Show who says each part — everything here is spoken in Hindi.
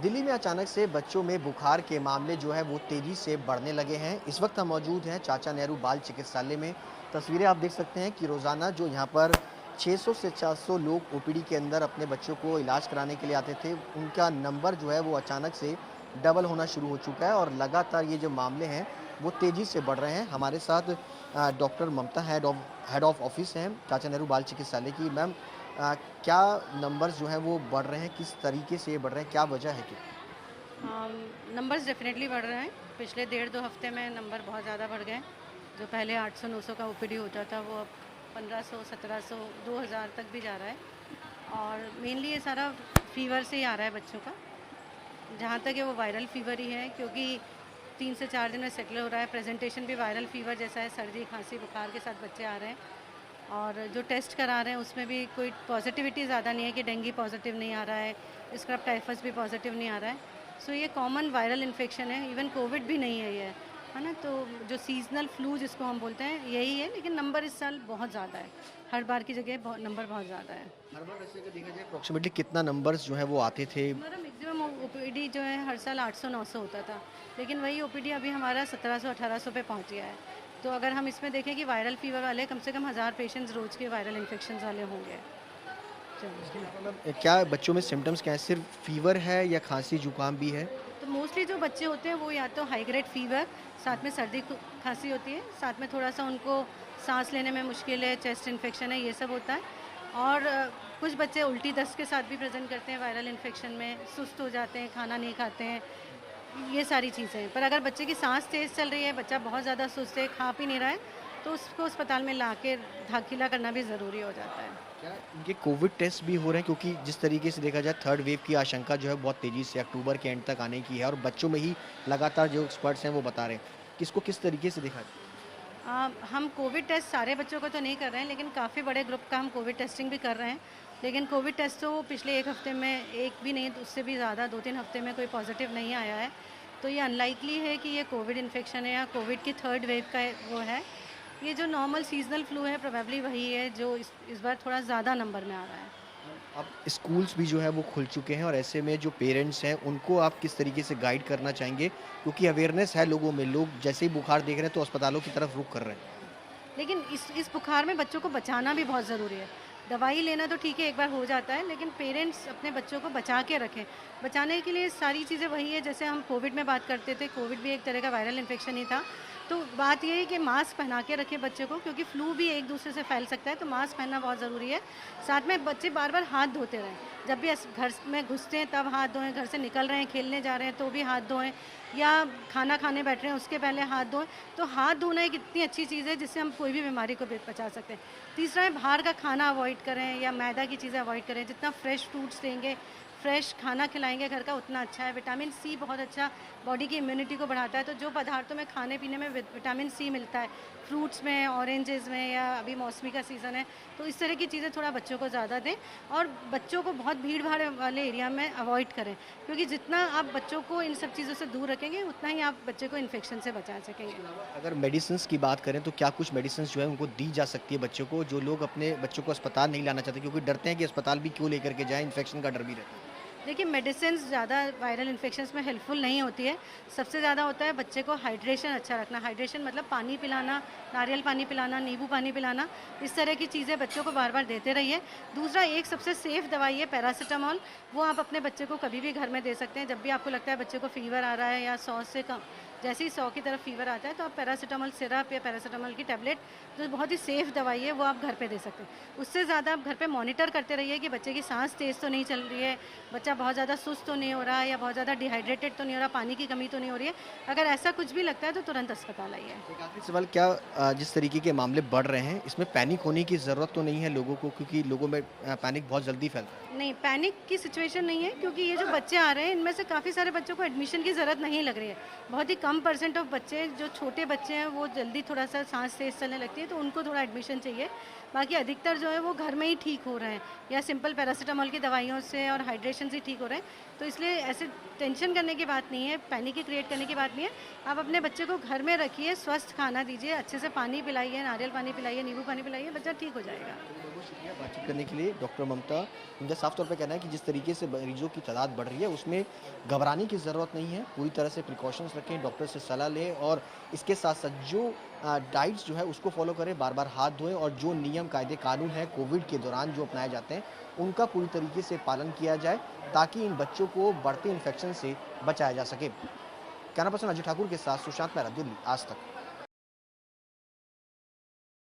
Speaker 1: दिल्ली में अचानक से बच्चों में बुखार के मामले जो है वो तेजी से बढ़ने लगे हैं। इस वक्त हम मौजूद हैं चाचा नेहरू बाल चिकित्सालय में। तस्वीरें आप देख सकते हैं कि रोज़ाना जो यहाँ पर 600 से 400 लोग ओपीडी के अंदर अपने बच्चों को इलाज कराने के लिए आते थे, उनका नंबर जो है वो अचानक से डबल होना शुरू हो चुका है और लगातार ये जो मामले हैं वो तेज़ी से बढ़ रहे हैं। हमारे साथ doctor Mamta head of office हैं चाचा नेहरू बाल चिकित्सालय की। मैम, अ, क्या नंबर्स जो हैं वो बढ़ रहे हैं? किस तरीके से ये बढ़ रहे हैं? क्या वजह है कि?
Speaker 2: नंबर्स डेफिनेटली बढ़ रहे हैं। पिछले डेढ़ 2 हफ्ते में नंबर बहुत ज़्यादा बढ़ गए हैं। जो पहले 800-900 का ओपीडी होता था वो अब 1500, 1700, 2000 तक भी जा रहा है। और मेनली ये सारा फ़ीवर से ही आ रहा है बच्चों का। जहाँ तक है वो वायरल फ़ीवर ही है, क्योंकि 3 से 4 दिन में सेटल हो रहा है। प्रेजेंटेशन भी वायरल फ़ीवर जैसा है, सर्दी खांसी बुखार के साथ बच्चे आ रहे हैं। और जो टेस्ट करा रहे हैं उसमें भी कोई पॉजिटिविटी ज़्यादा नहीं है कि डेंगू पॉजिटिव नहीं आ रहा है, स्क्रब टाइफस भी पॉजिटिव नहीं आ रहा है। सो ये कॉमन वायरल इन्फेक्शन है, इवन कोविड भी नहीं है ये, है ना। तो जो सीजनल फ्लू जिसको हम बोलते हैं यही है, लेकिन नंबर इस साल बहुत ज़्यादा है। हर बार की जगह नंबर बहुत ज़्यादा है।
Speaker 1: हर बार वैसे अगर देखा जाए अप्रॉक्सिमेटली कितना नंबर्स जो है वो आते थे?
Speaker 2: हमारा मैक्सिमम ओपीडी जो है हर साल 800-900 होता था, लेकिन वही ओपीडी अभी हमारा 1700-1800 पे पहुंच गया है। तो अगर हम इसमें देखें कि वायरल फीवर वाले कम से कम 1000 पेशेंट्स रोज़ के वायरल इन्फेक्शन वाले होंगे।
Speaker 1: इसके
Speaker 2: चलिए।
Speaker 1: अलावा मैम क्या बच्चों में सिम्टम्स क्या हैं? सिर्फ फीवर है या खांसी जुकाम भी है?
Speaker 2: तो मोस्टली जो बच्चे होते हैं वो या तो हाई ग्रेड फीवर, साथ में सर्दी खांसी होती है, साथ में थोड़ा सा उनको सांस लेने में मुश्किल है, चेस्ट इन्फेक्शन है, ये सब होता है। और कुछ बच्चे उल्टी दस्त के साथ भी प्रेजेंट करते हैं वायरल इन्फेक्शन में, सुस्त हो जाते हैं, खाना नहीं खाते हैं, ये सारी चीज़ें हैं। पर अगर बच्चे की सांस तेज़ चल रही है, बच्चा बहुत ज़्यादा सुस्त है, खा पी नहीं रहा है, तो उसको अस्पताल में ला के दाखिला करना भी ज़रूरी हो जाता है।
Speaker 1: क्या इनके कोविड टेस्ट भी हो रहे हैं? क्योंकि जिस तरीके से देखा जाए थर्ड वेव की आशंका जो है बहुत तेज़ी से अक्टूबर के एंड तक आने की है और बच्चों में ही लगातार जो एक्सपर्ट्स हैं वो बता रहे हैं। किसको किस तरीके से देखा जाए?
Speaker 2: हम कोविड टेस्ट सारे बच्चों का तो नहीं कर रहे हैं, लेकिन काफ़ी बड़े ग्रुप का हम कोविड टेस्टिंग भी कर रहे हैं। लेकिन कोविड टेस्ट तो पिछले 1 हफ्ते में एक भी नहीं, उससे भी ज़्यादा 2-3 हफ्ते में कोई पॉजिटिव नहीं आया है। तो ये अनलाइकली है कि ये कोविड इन्फेक्शन है या कोविड की थर्ड वेव का वो है। ये जो नॉर्मल सीजनल फ्लू है प्रोबेबली वही है जो इस बार थोड़ा ज़्यादा नंबर में आ रहा है।
Speaker 1: अब स्कूल्स भी जो है वो खुल चुके हैं और ऐसे में जो पेरेंट्स हैं उनको आप किस तरीके से गाइड करना चाहेंगे? क्योंकि अवेयरनेस है लोगों में, लोग जैसे ही बुखार देख रहे हैं तो अस्पतालों की तरफ रुख कर रहे हैं।
Speaker 2: लेकिन इस बुखार में बच्चों को बचाना भी बहुत ज़रूरी है। दवाई लेना तो ठीक है, एक बार हो जाता है, लेकिन पेरेंट्स अपने बच्चों को बचा के रखें। बचाने के लिए सारी चीज़ें वही है जैसे हम कोविड में बात करते थे, कोविड भी एक तरह का वायरल इन्फेक्शन ही था। तो बात ये है कि मास्क पहना के रखें बच्चे को, क्योंकि फ्लू भी एक दूसरे से फैल सकता है, तो मास्क पहनना बहुत ज़रूरी है। साथ में बच्चे बार-बार हाथ धोते रहें। जब भी घर में घुसते हैं तब हाथ धोएँ, घर से निकल रहे हैं, खेलने जा रहे हैं तो भी हाथ धोएँ, या खाना खाने बैठ रहे हैं उसके पहले हाथ धोएँ। तो हाथ धोना एक इतनी अच्छी चीज़ है जिससे हम कोई भी बीमारी को बचा सकते हैं। तीसरा है बाहर का खाना अवॉइड करें या मैदा की चीज़ें अवॉइड करें। जितना फ्रेश फ्रूट्स देंगे, फ्रेश खाना खिलाएँगे घर का, उतना अच्छा है। विटामिन सी बहुत अच्छा बॉडी की इम्यूनिटी को बढ़ाता है, तो जो पदार्थों में खाने पीने में विटामिन सी मिलता है, फ्रूट्स में, ऑरेंजेस में, या अभी मौसमी का सीज़न है, तो इस तरह की चीज़ें थोड़ा बच्चों को ज़्यादा दें। और बच्चों को बहुत भीड़-भाड़ वाले एरिया में अवॉइड करें, क्योंकि जितना आप बच्चों को इन सब चीज़ों से दूर रखेंगे, उतना ही आप बच्चे को इन्फेक्शन से बचा सकेंगे।
Speaker 1: अगर मेडिसिन्स की बात करें तो क्या कुछ मेडिसिन्स जो है उनको दी जा सकती है बच्चों को, जो लोग अपने बच्चों को अस्पताल नहीं लाना चाहते क्योंकि डरते हैं कि अस्पताल भी क्यों लेकर के जाएँ, इन्फेक्शन का डर भी रहता है?
Speaker 2: देखिए, मेडिसिन्स ज़्यादा वायरल इन्फेक्शंस में हेल्पफुल नहीं होती है। सबसे ज़्यादा होता है बच्चे को हाइड्रेशन अच्छा रखना। हाइड्रेशन मतलब पानी पिलाना, नारियल पानी पिलाना, नींबू पानी पिलाना, इस तरह की चीज़ें बच्चों को बार-बार देते रहिए। दूसरा, एक सबसे सेफ़ दवाई है पैरासिटामॉल, वो आप अपने बच्चे को कभी भी घर में दे सकते हैं। जब भी आपको लगता है बच्चे को फ़ीवर आ रहा है या 100 से कम, जैसे ही 100 की तरफ फ़ीवर आता है, तो आप पैरासिटामॉल सिरप या पैरासिटामॉल की टैबलेट, जो बहुत ही सेफ़ दवाई है, वो आप घर पे दे सकते हैं। उससे ज़्यादा आप घर पे मॉनिटर करते रहिए कि बच्चे की सांस तेज़ तो नहीं चल रही है, बच्चा बहुत ज़्यादा सुस्त तो नहीं हो रहा है, या बहुत ज़्यादा डिहाइड्रेटेड तो नहीं हो रहा, पानी की कमी तो नहीं हो रही है। अगर ऐसा कुछ भी लगता है तो तुरंत अस्पताल आइए।
Speaker 1: एक आखिरी सवाल, क्या जिस तरीके के मामले बढ़ रहे हैं इसमें पैनिक होने की ज़रूरत तो नहीं है लोगों को, क्योंकि लोगों में पैनिक बहुत जल्दी फैलता है?
Speaker 2: नहीं, पैनिक की सिचुएशन नहीं है, क्योंकि ये जो बच्चे आ रहे हैं इनमें से काफ़ी सारे बच्चों को एडमिशन की ज़रूरत नहीं लग रही है। बहुत ही कम परसेंट ऑफ बच्चे, जो छोटे बच्चे हैं, वो जल्दी थोड़ा-सा सांस तेज़ चलने लगती है, तो उनको थोड़ा एडमिशन चाहिए। बाकी अधिकतर जो है वो घर में ही ठीक हो रहे हैं या सिंपल पैरासीटामोल की दवाइयों से और हाइड्रेशन से ठीक हो रहे हैं। तो इसलिए ऐसे टेंशन करने की बात नहीं है, पैनिक क्रिएट करने की बात नहीं है। आप अपने बच्चे को घर में रखिए, स्वस्थ खाना दीजिए, अच्छे से पानी पिलाइए, नारियल पानी पिलाइए, नींबू पानी पिलाइए, बच्चा ठीक हो जाएगा।
Speaker 1: बहुत बहुत शुक्रिया बातचीत करने के लिए डॉक्टर ममता। उनका साफ तौर पे कहना है कि जिस तरीके से मरीजों की तादाद बढ़ रही है उसमें घबराने की ज़रूरत नहीं है, पूरी तरह से प्रिकॉशंस रखें, डॉक्टर से सलाह लें और इसके साथ साथ जो डाइट्स जो है उसको फॉलो करें, बार बार हाथ धोएं और जो नियम कायदे कानून है कोविड के दौरान जो अपनाए जाते हैं उनका पूरी तरीके से पालन किया जाए ताकि इन बच्चों को बढ़ते इन्फेक्शन से बचाया जा सके। कैमरा पर्सन अजय ठाकुर के साथ सुशांत मेहरा, दिल्ली, आज तक।